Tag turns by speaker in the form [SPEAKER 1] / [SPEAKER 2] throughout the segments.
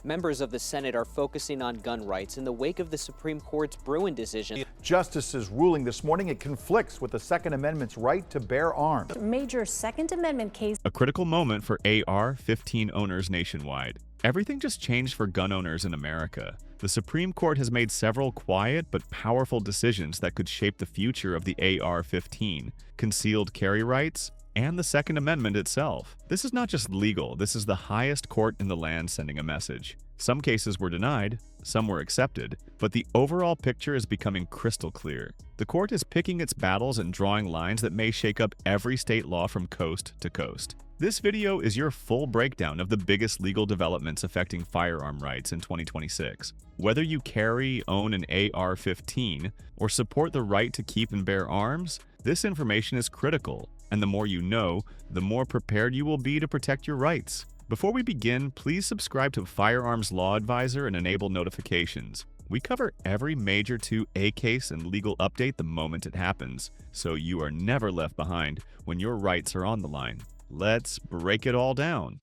[SPEAKER 1] Members of the Senate are focusing on gun rights in the wake of the Supreme Court's Bruen decision.
[SPEAKER 2] Justice's ruling this morning, it conflicts with the Second Amendment's right to bear arms.
[SPEAKER 3] Major Second Amendment case.
[SPEAKER 4] A critical moment for AR-15 owners nationwide. Everything just changed for gun owners in America. The Supreme Court has made several quiet but powerful decisions that could shape the future of the AR-15, concealed carry rights, and the Second Amendment itself. This is not just legal, this is the highest court in the land sending a message. Some cases were denied, some were accepted, but the overall picture is becoming crystal clear. The court is picking its battles and drawing lines that may shake up every state law from coast to coast. This video is your full breakdown of the biggest legal developments affecting firearm rights in 2026. Whether you carry, own an AR-15, or support the right to keep and bear arms, this information is critical, and the more you know, the more prepared you will be to protect your rights. Before we begin, please subscribe to Firearms Law Advisor and enable notifications. We cover every major 2A case and legal update the moment it happens, so you are never left behind when your rights are on the line. Let's break it all down.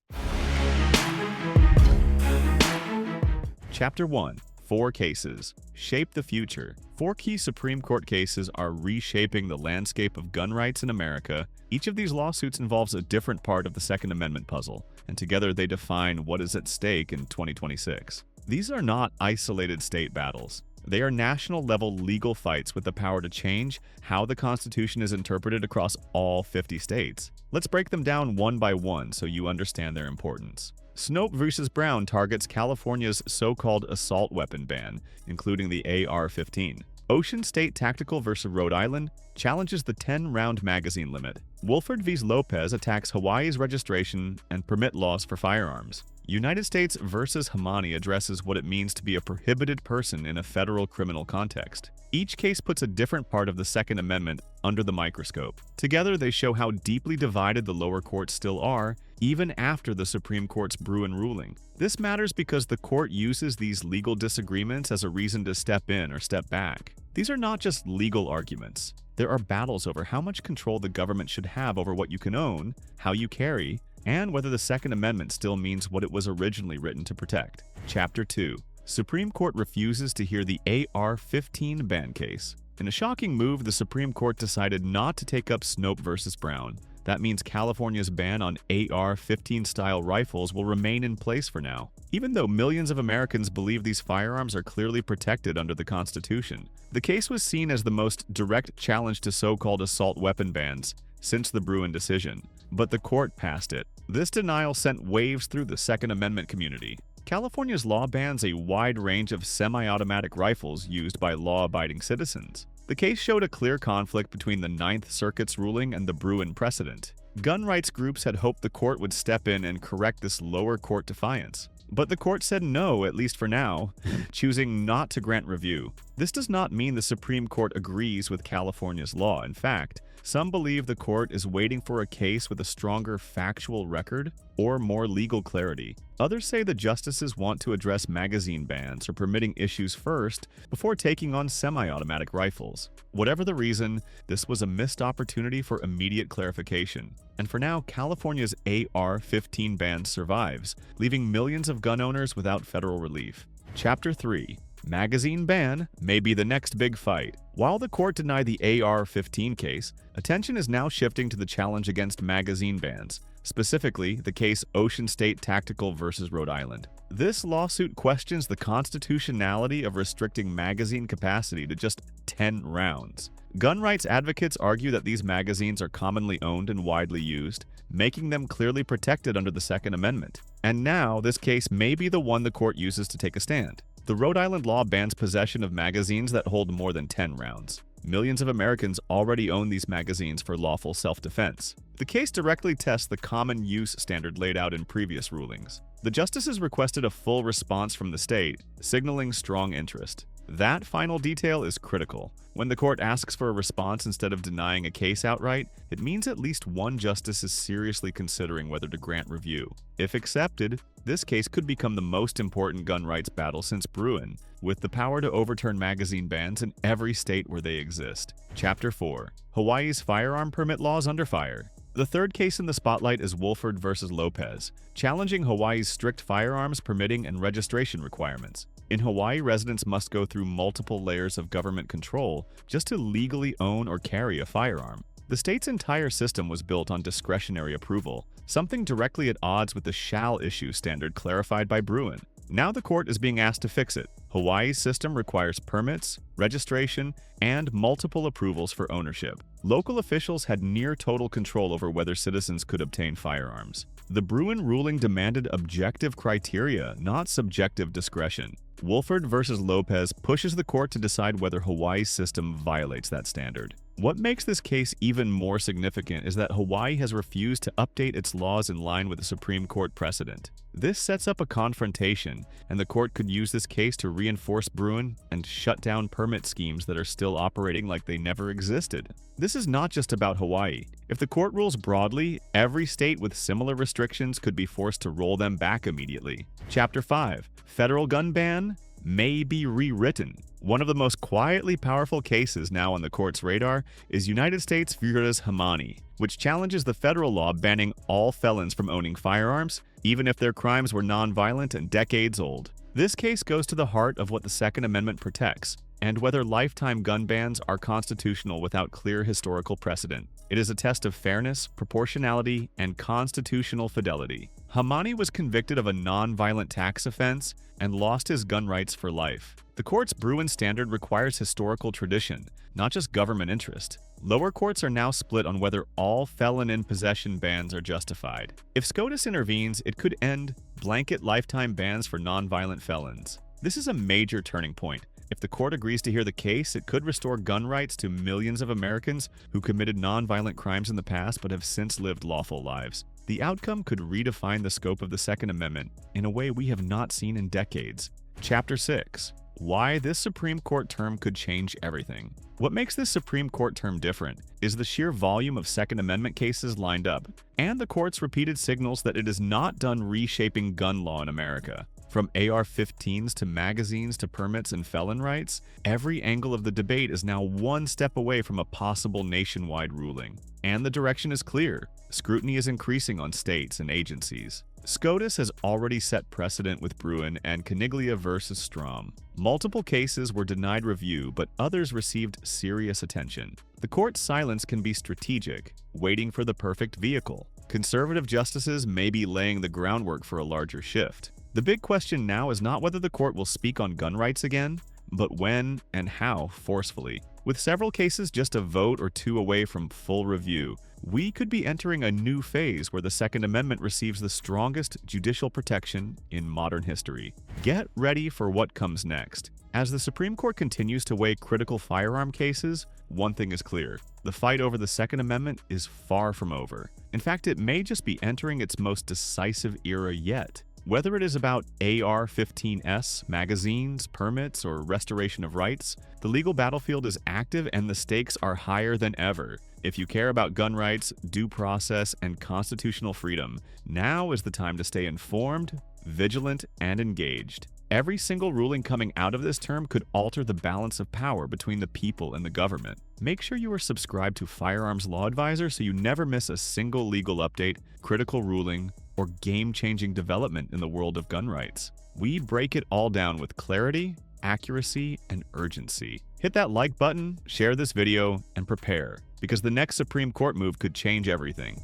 [SPEAKER 4] Chapter 1. 4 cases. Shape the future. 4 key Supreme Court cases are reshaping the landscape of gun rights in America. Each of these lawsuits involves a different part of the Second Amendment puzzle, and together they define what is at stake in 2026. These are not isolated state battles. They are national-level legal fights with the power to change how the Constitution is interpreted across all 50 states. Let's break them down one by one so you understand their importance. Snope v. Brown targets California's so-called assault weapon ban, including the AR-15. Ocean State Tactical v. Rhode Island challenges the 10-round magazine limit. Wolford v. Lopez attacks Hawaii's registration and permit laws for firearms. United States v. Hamani addresses what it means to be a prohibited person in a federal criminal context. Each case puts a different part of the Second Amendment under the microscope. Together, they show how deeply divided the lower courts still are, even after the Supreme Court's Bruen ruling. This matters because the court uses these legal disagreements as a reason to step in or step back. These are not just legal arguments. There are battles over how much control the government should have over what you can own, how you carry, and whether the Second Amendment still means what it was originally written to protect. Chapter 2. Supreme Court refuses to hear the AR-15 ban case. In a shocking move, the Supreme Court decided not to take up Snope v. Brown. That means California's ban on AR-15-style rifles will remain in place for now. Even though millions of Americans believe these firearms are clearly protected under the Constitution, the case was seen as the most direct challenge to so-called assault weapon bans since the Bruen decision. But the court passed it. This denial sent waves through the Second Amendment community. California's law bans a wide range of semi-automatic rifles used by law-abiding citizens. The case showed a clear conflict between the Ninth Circuit's ruling and the Bruen precedent. Gun rights groups had hoped the court would step in and correct this lower court defiance. But the court said no, at least for now, choosing not to grant review. This does not mean the Supreme Court agrees with California's law. In fact, some believe the court is waiting for a case with a stronger factual record or more legal clarity. Others say the justices want to address magazine bans or permitting issues first before taking on semi-automatic rifles. Whatever the reason, this was a missed opportunity for immediate clarification. And for now, California's AR-15 ban survives, leaving millions of gun owners without federal relief. Chapter 3. Magazine ban may be the next big fight. While the court denied the AR-15 case, attention is now shifting to the challenge against magazine bans, specifically the case Ocean State Tactical v. Rhode Island. This lawsuit questions the constitutionality of restricting magazine capacity to just 10 rounds. Gun rights advocates argue that these magazines are commonly owned and widely used, making them clearly protected under the Second Amendment. And now, this case may be the one the court uses to take a stand. The Rhode Island law bans possession of magazines that hold more than 10 rounds. Millions of Americans already own these magazines for lawful self-defense. The case directly tests the common use standard laid out in previous rulings. The justices requested a full response from the state, signaling strong interest. That final detail is critical. When the court asks for a response instead of denying a case outright, it means at least one justice is seriously considering whether to grant review. If accepted, this case could become the most important gun rights battle since Bruen, with the power to overturn magazine bans in every state where they exist. Chapter 4. Hawaii's firearm permit laws under fire. The third case in the spotlight is Wolford versus Lopez, challenging Hawaii's strict firearms permitting and registration requirements. In Hawaii, residents must go through multiple layers of government control just to legally own or carry a firearm. The state's entire system was built on discretionary approval, something directly at odds with the shall issue standard clarified by Bruin. Now the court is being asked to fix it. Hawaii's system requires permits, registration, and multiple approvals for ownership. Local officials had near total control over whether citizens could obtain firearms. The Bruin ruling demanded objective criteria, not subjective discretion. Wolford versus Lopez pushes the court to decide whether Hawaii's system violates that standard. What makes this case even more significant is that Hawaii has refused to update its laws in line with the Supreme Court precedent. This sets up a confrontation, and the court could use this case to reinforce Bruin and shut down permit schemes that are still operating like they never existed. This is not just about Hawaii. If the court rules broadly, every state with similar restrictions could be forced to roll them back immediately. Chapter 5. Federal gun ban may be rewritten. One of the most quietly powerful cases now on the court's radar is United States versus Hamani, which challenges the federal law banning all felons from owning firearms, even if their crimes were nonviolent and decades old. This case goes to the heart of what the Second Amendment protects, and whether lifetime gun bans are constitutional without clear historical precedent. It is a test of fairness, proportionality, and constitutional fidelity. Hamani was convicted of a nonviolent tax offense and lost his gun rights for life. The court's Bruin standard requires historical tradition, not just government interest. Lower courts are now split on whether all felon in possession bans are justified. If SCOTUS intervenes, it could end blanket lifetime bans for nonviolent felons. This is a major turning point. If the court agrees to hear the case, it could restore gun rights to millions of Americans who committed nonviolent crimes in the past but have since lived lawful lives. The outcome could redefine the scope of the Second Amendment in a way we have not seen in decades. Chapter 6. Why this Supreme Court term could change everything. What makes this Supreme Court term different is the sheer volume of Second Amendment cases lined up, and the court's repeated signals that it is not done reshaping gun law in America. From AR-15s to magazines to permits and felon rights, every angle of the debate is now one step away from a possible nationwide ruling. And the direction is clear. Scrutiny is increasing on states and agencies. SCOTUS has already set precedent with Bruin and Caniglia versus Strom. Multiple cases were denied review, but others received serious attention. The court's silence can be strategic, waiting for the perfect vehicle. Conservative justices may be laying the groundwork for a larger shift. The big question now is not whether the court will speak on gun rights again, but when and how forcefully. With several cases just a vote or two away from full review, we could be entering a new phase where the Second Amendment receives the strongest judicial protection in modern history. Get ready for what comes next. As the Supreme Court continues to weigh critical firearm cases, one thing is clear. The fight over the Second Amendment is far from over. In fact, it may just be entering its most decisive era yet. Whether it is about AR-15s, magazines, permits, or restoration of rights, the legal battlefield is active and the stakes are higher than ever. If you care about gun rights, due process, and constitutional freedom, now is the time to stay informed, vigilant, and engaged. Every single ruling coming out of this term could alter the balance of power between the people and the government. Make sure you are subscribed to Firearms Law Advisor so you never miss a single legal update, critical ruling, or game-changing development in the world of gun rights. We break it all down with clarity, accuracy, and urgency. Hit that like button, share this video, and prepare, because the next Supreme Court move could change everything.